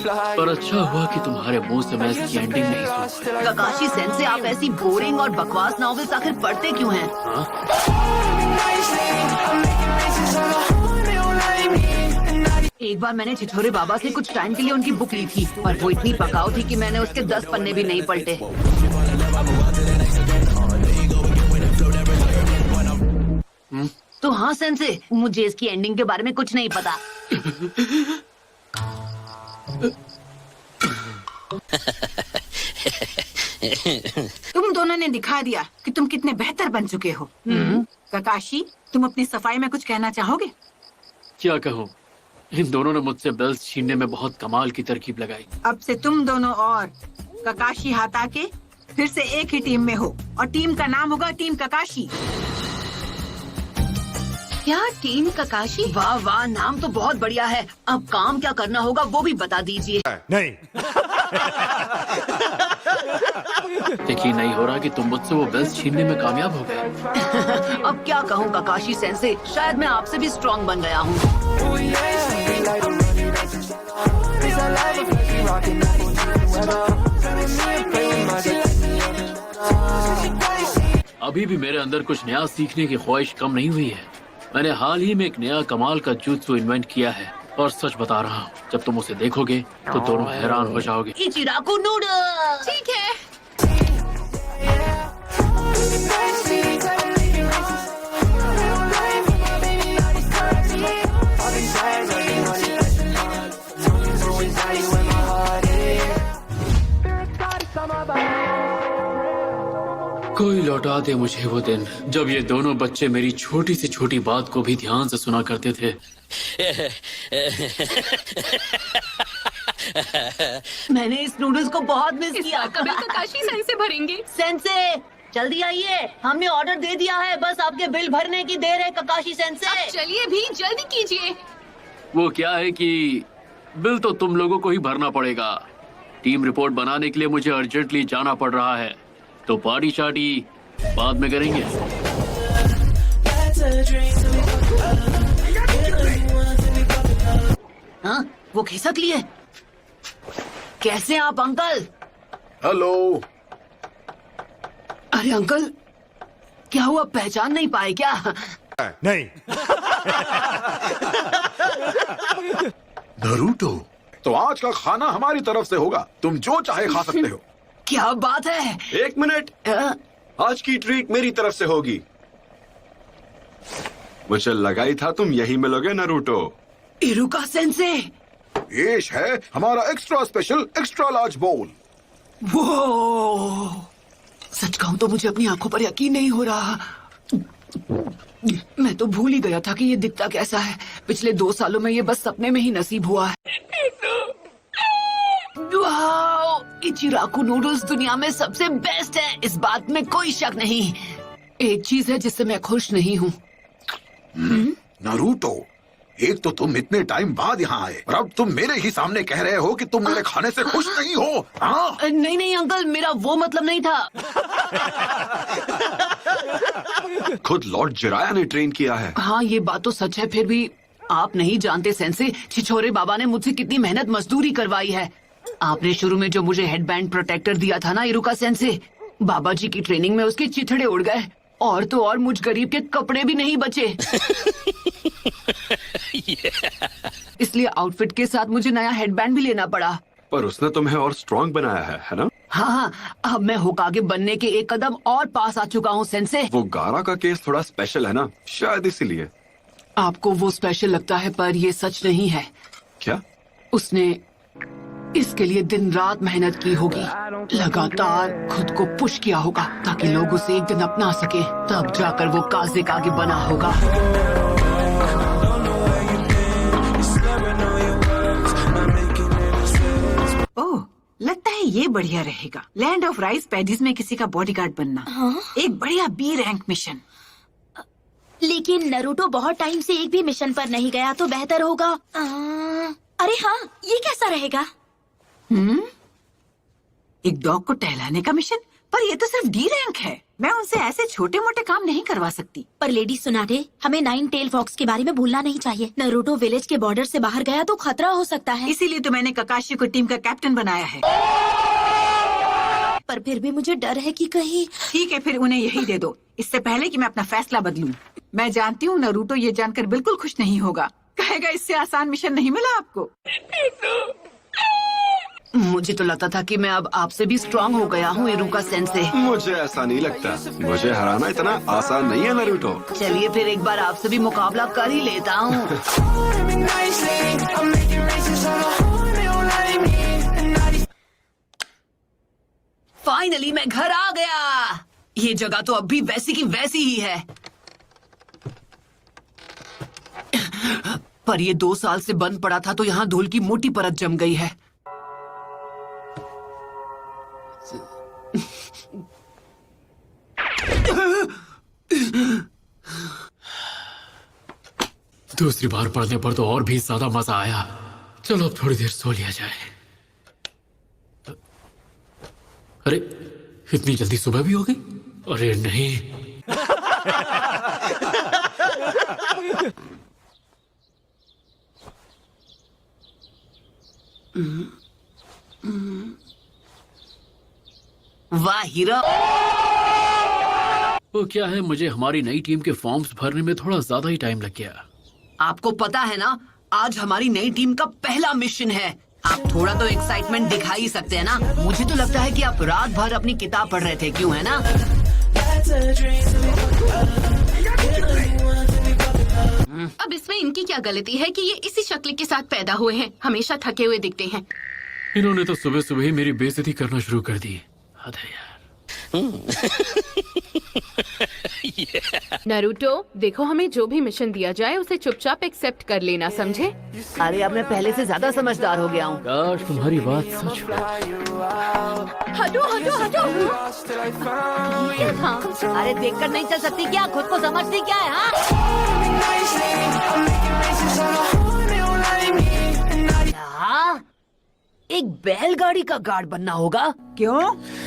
पर अच्छा हुआ कि तुम्हारे मुंह से मैं इसकी एंडिंग नहीं सुन पाया। ककाशी सेंसे, आप ऐसी बोरिंग और बकवास नॉवेल्स आखिर पढ़ते क्यों हैं? एक बार मैंने छिछोरे बाबा से कुछ टाइम के लिए उनकी बुक ली थी, पर वो इतनी पकाऊ थी कि मैंने उसके 10 पन्ने भी नहीं पलटे। तो हाँ सेंसे, मुझे इसकी एंडिंग के बारे में कुछ नहीं पता। तुम दोनों ने दिखा दिया कि तुम कितने बेहतर बन चुके हो। ककाशी, तुम अपनी सफाई में कुछ कहना चाहोगे? क्या कहूँ, इन दोनों ने मुझसे बेल्ट छीनने में बहुत कमाल की तरकीब लगाई। अब से तुम दोनों और ककाशी हाताके फिर से एक ही टीम में हो और टीम का नाम होगा टीम ककाशी। क्या टीम ककाशी? वाह वाह, नाम तो बहुत बढ़िया है। अब काम क्या करना होगा वो भी बता दीजिए। नहीं। यकीन नहीं हो रहा कि तुम मुझसे वो बेल्ट छीनने में कामयाब हो गए। अब क्या कहूँ ककाशी सेंसे, शायद मैं आपसे भी स्ट्रॉन्ग बन गया हूँ। अभी भी मेरे अंदर कुछ नया सीखने की ख्वाहिश कम नहीं हुई है। मैंने हाल ही में एक नया कमाल का जुत्सु इन्वेंट किया है और सच बता रहा हूँ, जब तुम उसे देखोगे तो दोनों हैरान हो जाओगे। इचिराकू नूडल्स। ठीक है। कोई लौटा दे मुझे वो दिन जब ये दोनों बच्चे मेरी छोटी से छोटी बात को भी ध्यान से सुना करते थे। मैंने इस नूडल्स को बहुत मिस किया। कभी ककाशी सेंसे भरेंगे। सेंसे, जल्दी आइए, हमने ऑर्डर दे दिया है, बस आपके बिल भरने की देर है ककाशी सेंसे। चलिए भी जल्दी कीजिए। वो क्या है कि बिल तो तुम लोगों को ही भरना पड़ेगा। टीम रिपोर्ट बनाने के लिए मुझे अर्जेंटली जाना पड़ रहा है, तो पार्टी शार्टी बाद में करेंगे। हाँ, वो खिसक लिए। कैसे आप अंकल? हेलो। अरे अंकल, क्या हुआ, पहचान नहीं पाए क्या? नहीं। नरूटो, तो आज का खाना हमारी तरफ से होगा, तुम जो चाहे खा सकते हो। क्या बात है? एक मिनट, आज की ट्रीट मेरी तरफ से होगी। मुझे लगा ही था तुम यही मिलोगे नरूटो। इरुका सेंसे। पेश है हमारा एक्स्ट्रा स्पेशल एक्स्ट्रा लार्ज बोल। वो सच कहूं तो मुझे अपनी आंखों पर यकीन नहीं हो रहा। मैं तो भूल ही गया था कि ये दिखता कैसा है। पिछले 2 सालों में ये बस सपने में ही नसीब हुआ है। वाओ, इचिराकू नूडल्स दुनिया में सबसे बेस्ट है, इस बात में कोई शक नहीं। एक चीज है जिससे मैं खुश नहीं हूँ। नरूटो, एक तो तुम इतने टाइम बाद यहाँ आए और अब तुम मेरे ही सामने कह रहे हो कि तुम मेरे खाने से खुश नहीं हो। हाँ? नहीं नहीं अंकल, मेरा वो मतलब नहीं था। खुद लॉर्ड जिराया ने ट्रेन किया है। हाँ, ये बात तो सच है, फिर भी आप नहीं जानते सेंसे, छिछोरे बाबा ने मुझसे कितनी मेहनत मजदूरी करवाई है। आपने शुरू में जो मुझे हेडबैंड प्रोटेक्टर दिया था ना इरुका सेंसे, बाबा जी की ट्रेनिंग में उसके चिथड़े उड़ गए और तो और मुझ गरीब के कपड़े भी नहीं बचे। इसलिए आउटफिट के साथ मुझे नया हेडबैंड भी लेना पड़ा। पर उसने तुम्हें और स्ट्रॉन्ग बनाया है ना? हाँ हाँ, अब मैं होकागे बनने के एक कदम और पास आ चुका हूँ सेंसे। वो गारा का केस थोड़ा स्पेशल है ना, शायद इसीलिए। आपको वो स्पेशल लगता है, पर ये सच नहीं है। क्या? उसने इसके लिए दिन रात मेहनत की होगी, लगातार खुद को पुश किया होगा ताकि लोग उसे एक दिन अपना सके, तब जाकर वो काज़ेकागे बना होगा। ओह, लगता है ये बढ़िया रहेगा। लैंड ऑफ राइस पैडीज में किसी का बॉडीगार्ड बनना। एक बढ़िया बी रैंक मिशन। लेकिन नरूटो बहुत टाइम से एक भी मिशन पर नहीं गया, तो बेहतर होगा। अरे हाँ, ये कैसा रहेगा? एक डॉग को टहलाने का मिशन, पर ये तो सिर्फ डी रैंक है। मैं उनसे ऐसे छोटे मोटे काम नहीं करवा सकती। पर लेडी सुनाटे, हमें 9 टेल फॉक्स के बारे में भूलना नहीं चाहिए। नरूटो विलेज के बॉर्डर से बाहर गया तो खतरा हो सकता है। इसीलिए तो मैंने ककाशी को टीम का कैप्टन बनाया है। पर फिर भी मुझे डर है कि कहीं। ठीक है, फिर उन्हें यही दे दो, इससे पहले कि मैं अपना फैसला बदलूं। मैं जानती हूँ नरूटो ये जानकर बिल्कुल खुश नहीं होगा। कहेगा इससे आसान मिशन नहीं मिला आपको। मुझे तो लगता था कि मैं अब आपसे भी स्ट्रांग हो गया हूँ इरुका सेंसे। मुझे ऐसा नहीं लगता। मुझे हराना इतना आसान नहीं है नरूटो। चलिए फिर एक बार आपसे भी मुकाबला कर ही लेता हूँ। फाइनली मैं घर आ गया। ये जगह तो अब भी वैसी की वैसी ही है, पर ये 2 साल से बंद पड़ा था तो यहाँ धूल की मोटी परत जम गई है। दूसरी बार पढ़ने पर तो और भी ज्यादा मजा आया। चलो अब थोड़ी देर सो लिया जाए। अरे इतनी जल्दी सुबह भी हो गई? अरे नहीं। वाह हीरो। वो क्या है, मुझे हमारी नई टीम के फॉर्म्स भरने में थोड़ा ज्यादा ही टाइम लग गया। आपको पता है ना, आज हमारी नई टीम का पहला मिशन है। आप थोड़ा तो एक्साइटमेंट दिखा ही सकते हैं ना। मुझे तो लगता है कि आप रात भर अपनी किताब पढ़ रहे थे, क्यों है ना? अब इसमें इनकी क्या गलती है कि ये इसी शक्ल के साथ पैदा हुए हैं? हमेशा थके हुए दिखते हैं। इन्होंने तो सुबह सुबह ही मेरी बेइज्जती करना शुरू कर दी। हद है यार। नरूटो, देखो हमें जो भी मिशन दिया जाए उसे चुपचाप एक्सेप्ट कर लेना, समझे? अरे अब मैं पहले से ज्यादा समझदार हो गया हूँ। काश तुम्हारी बात सच हो। हटो हटो हटो। क्या था? अरे देखकर नहीं चल सकती क्या? खुद को समझती क्या है? हाँ? एक बैलगाड़ी का गार्ड बनना होगा। क्यों?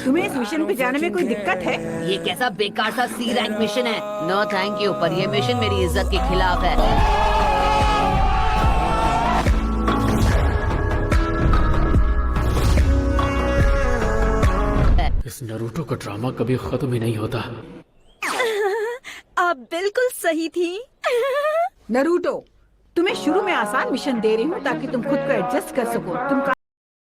तुम्हें इस मिशन पे जाने में कोई दिक्कत है? ये कैसा बेकार सा सी रैंक मिशन है? नो थैंक यू, पर ये मिशन मेरी इज्जत के खिलाफ है। इस नरूटो का ड्रामा कभी खत्म ही नहीं होता। आप बिल्कुल सही थी। नरूटो, तुम्हें शुरू में आसान मिशन दे रही हूँ ताकि तुम खुद को एडजस्ट कर सको। तुम